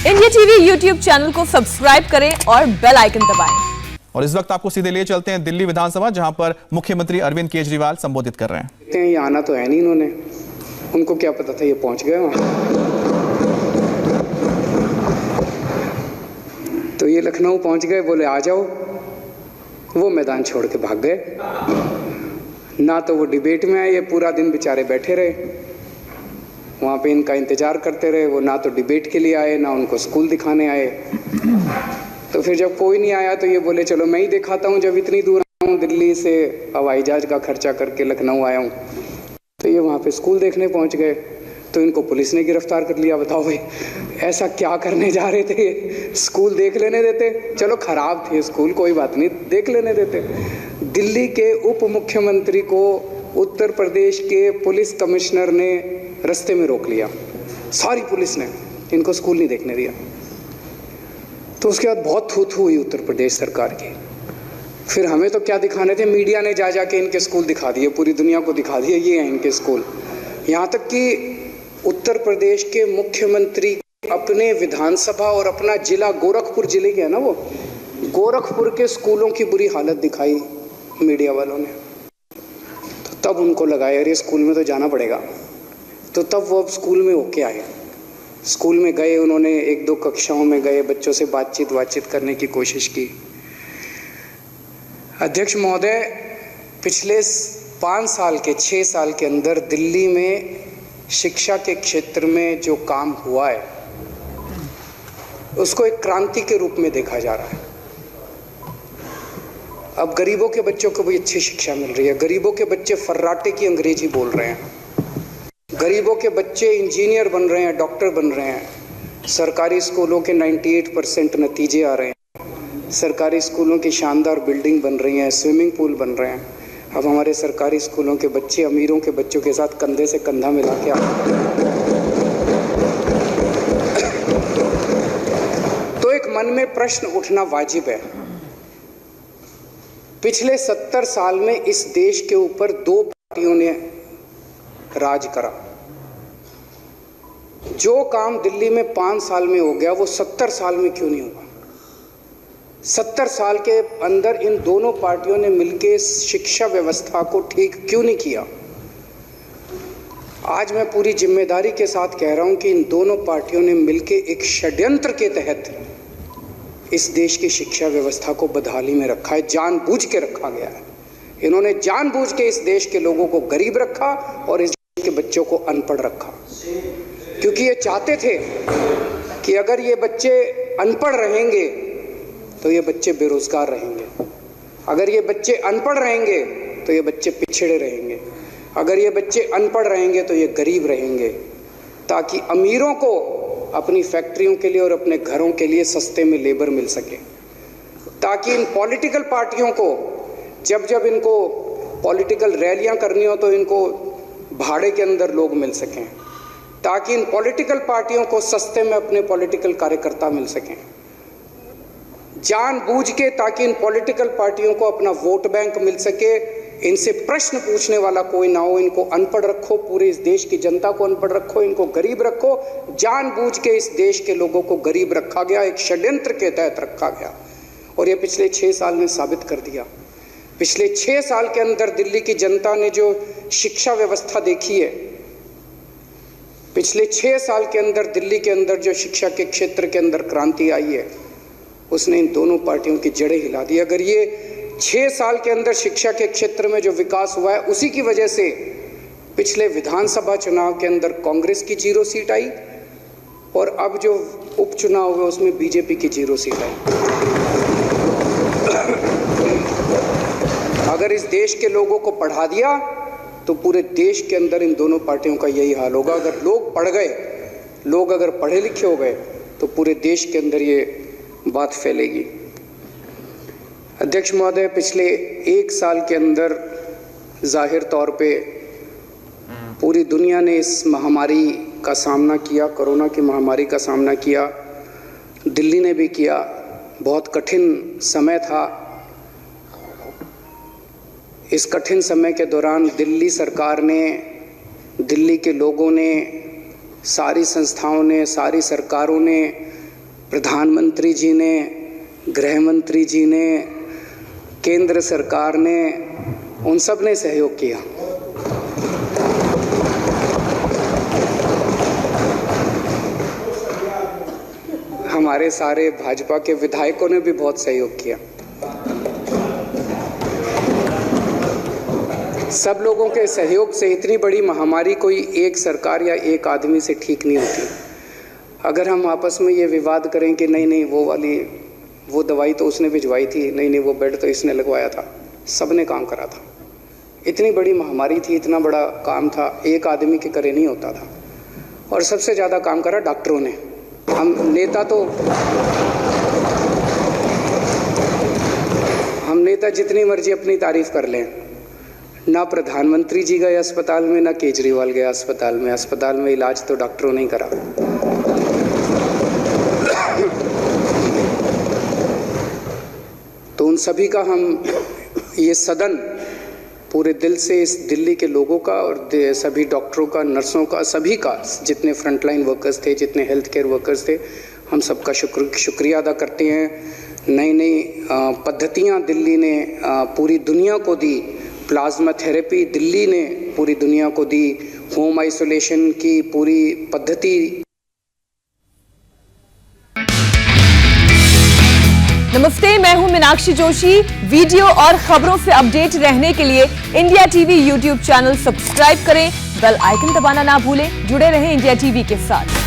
India TV YouTube channel को subscribe करें और बेल आइकन दबाएं। और इस वक्त आपको सीधे लिए चलते हैं दिल्ली विधानसभा, जहां पर मुख्यमंत्री अरविंद केजरीवाल संबोधित कर रहे हैं। ये आना तो है नहीं, इन्होंने, उनको क्या पता था ये पहुंच गए वहां। तो ये लखनऊ पहुंच गए, बोले आ जाओ, वो मैदान छोड़ के भाग गए। ना तो वो डिबेट में आए, ये पूरा दिन बेचारे बैठे रहे वहाँ पे, इनका इंतजार करते रहे। वो ना तो डिबेट के लिए आए, ना उनको स्कूल दिखाने आए। तो फिर जब कोई नहीं आया तो ये बोले चलो मैं ही दिखाता हूँ, जब इतनी दूर आया हूँ दिल्ली से हवाई जहाज का खर्चा करके लखनऊ आया हूँ। तो ये वहाँ पे स्कूल देखने पहुँच गए, तो इनको पुलिस ने गिरफ्तार कर लिया। बताओ भाई, ऐसा क्या करने जा रहे थे? स्कूल देख लेने देते, चलो खराब थे स्कूल, कोई बात नहीं, देख लेने देते। दिल्ली के उप मुख्यमंत्री को उत्तर प्रदेश के पुलिस कमिश्नर ने रास्ते में रोक लिया, सारी पुलिस ने, इनको स्कूल नहीं देखने दिया। तो उसके बाद बहुत थू-थू हुई उत्तर प्रदेश सरकार की। फिर हमें तो क्या दिखाने थे, मीडिया ने जा जाके इनके स्कूल दिखा दिए, पूरी दुनिया को दिखा दिए ये हैं इनके स्कूल। यहाँ तक कि उत्तर प्रदेश के मुख्यमंत्री अपने विधानसभा और अपना जिला, गोरखपुर जिले के है ना वो, गोरखपुर के स्कूलों की बुरी हालत दिखाई मीडिया वालों ने। तो तब उनको लगा यार ये स्कूल में तो जाना पड़ेगा। तो तब वो अब स्कूल में होके आए, स्कूल में गए, उन्होंने एक दो कक्षाओं में गए, बच्चों से बातचीत करने की कोशिश की। अध्यक्ष महोदय, पिछले 5 साल के 6 साल के अंदर दिल्ली में शिक्षा के क्षेत्र में जो काम हुआ है उसको एक क्रांति के रूप में देखा जा रहा है। अब गरीबों के बच्चों को भी अच्छी शिक्षा मिल रही है, गरीबों के बच्चे फर्राटे की अंग्रेजी बोल रहे हैं, गरीबों के बच्चे इंजीनियर बन रहे हैं, डॉक्टर बन रहे हैं। सरकारी स्कूलों के 98% नतीजे आ रहे हैं, सरकारी स्कूलों की शानदार बिल्डिंग बन रही हैं, स्विमिंग पूल बन रहे हैं। अब हमारे सरकारी स्कूलों के बच्चे अमीरों के बच्चों के साथ कंधे से कंधा मिला के तो एक मन में प्रश्न उठना वाजिब है। पिछले 70 साल में इस देश के ऊपर 2 पार्टियों ने राज करा। जो काम दिल्ली में 5 साल में हो गया वो 70 साल में क्यों नहीं हुआ? 70 साल के अंदर इन दोनों पार्टियों ने मिलकर शिक्षा व्यवस्था को ठीक क्यों नहीं किया? आज मैं पूरी जिम्मेदारी के साथ कह रहा हूं कि इन दोनों पार्टियों ने मिलकर एक षड्यंत्र के तहत इस देश की शिक्षा व्यवस्था को बदहाली में रखा है, जानबूझ के रखा गया है। इन्होंने जानबूझ के इस देश के लोगों को गरीब रखा और इस देश के बच्चों को अनपढ़ रखा, क्योंकि ये चाहते थे कि अगर ये बच्चे अनपढ़ रहेंगे तो ये बच्चे बेरोजगार रहेंगे, अगर ये बच्चे अनपढ़ रहेंगे तो ये बच्चे पिछड़े रहेंगे, अगर ये बच्चे अनपढ़ रहेंगे तो ये गरीब रहेंगे, ताकि अमीरों को अपनी फैक्ट्रियों के लिए और अपने घरों के लिए सस्ते में लेबर मिल सके, ताकि इन पॉलिटिकल पार्टियों को जब जब इनको पॉलिटिकल रैलियां करनी हो तो इनको भाड़े के अंदर लोग मिल सकें, ताकि इन पॉलिटिकल पार्टियों को सस्ते में अपने पॉलिटिकल कार्यकर्ता मिल सकें, जानबूझ के, ताकि इन पॉलिटिकल पार्टियों को अपना वोट बैंक मिल सके, इनसे प्रश्न पूछने वाला कोई ना हो, इनको अनपढ़ रखो, पूरे इस देश की जनता को अनपढ़ रखो, इनको गरीब रखो। जानबूझ के इस देश के लोगों को गरीब रखा गया, एक षड्यंत्र के तहत रखा गया, और ये पिछले 6 साल ने साबित कर दिया। पिछले 6 साल के अंदर दिल्ली की जनता ने जो शिक्षा व्यवस्था देखी है, पिछले 6 साल के अंदर दिल्ली के अंदर जो शिक्षा के क्षेत्र के अंदर क्रांति आई है, उसने इन दोनों पार्टियों की जड़ें हिला दी। अगर ये 6 साल के अंदर शिक्षा के क्षेत्र में जो विकास हुआ है, उसी की वजह से पिछले विधानसभा चुनाव के अंदर कांग्रेस की 0 सीट आई और अब जो उपचुनाव हुए उसमें बीजेपी की 0 सीट आई। अगर इस देश के लोगों को पढ़ा दिया तो पूरे देश के अंदर इन दोनों पार्टियों का यही हाल होगा। अगर लोग पढ़ गए, लोग अगर पढ़े लिखे हो गए, तो पूरे देश के अंदर ये बात फैलेगी। अध्यक्ष महोदय, पिछले 1 साल के अंदर जाहिर तौर पे पूरी दुनिया ने इस महामारी का सामना किया, कोरोना की महामारी का सामना किया, दिल्ली ने भी किया। बहुत कठिन समय था। इस कठिन समय के दौरान दिल्ली सरकार ने, दिल्ली के लोगों ने, सारी संस्थाओं ने, सारी सरकारों ने प्रधानमंत्री जी ने, गृह मंत्री जी ने, केंद्र सरकार ने, उन सब ने सहयोग किया। हमारे सारे भाजपा के विधायकों ने भी बहुत सहयोग किया। सब लोगों के सहयोग से इतनी बड़ी महामारी कोई एक सरकार या एक आदमी से ठीक नहीं होती। अगर हम आपस में ये विवाद करें कि नहीं वो दवाई तो उसने भिजवाई थी, नहीं वो बेड तो इसने लगवाया था, सब ने काम करा था। इतनी बड़ी महामारी थी, इतना बड़ा काम था, एक आदमी के करे नहीं होता था। और सबसे ज़्यादा काम करा डॉक्टरों ने। हम नेता जितनी मर्जी अपनी तारीफ कर लें, ना प्रधानमंत्री जी गए अस्पताल में, ना केजरीवाल गया अस्पताल में इलाज तो डॉक्टरों ने ही करा। तो उन सभी का हम ये सदन पूरे दिल से इस दिल्ली के लोगों का और सभी डॉक्टरों का, नर्सों का, सभी का, जितने फ्रंटलाइन वर्कर्स थे, जितने हेल्थ केयर वर्कर्स थे, हम सबका शुक्रिया अदा करते हैं। नई पद्धतियाँ दिल्ली ने पूरी दुनिया को दी। प्लाज्मा थेरेपी दिल्ली ने पूरी दुनिया को दी। होम आइसोलेशन की पूरी पद्धति। नमस्ते, मैं हूं मीनाक्षी जोशी। वीडियो और खबरों से अपडेट रहने के लिए India TV YouTube channel subscribe करें, बेल आइकन दबाना ना भूलें। जुड़े रहें इंडिया टीवी के साथ।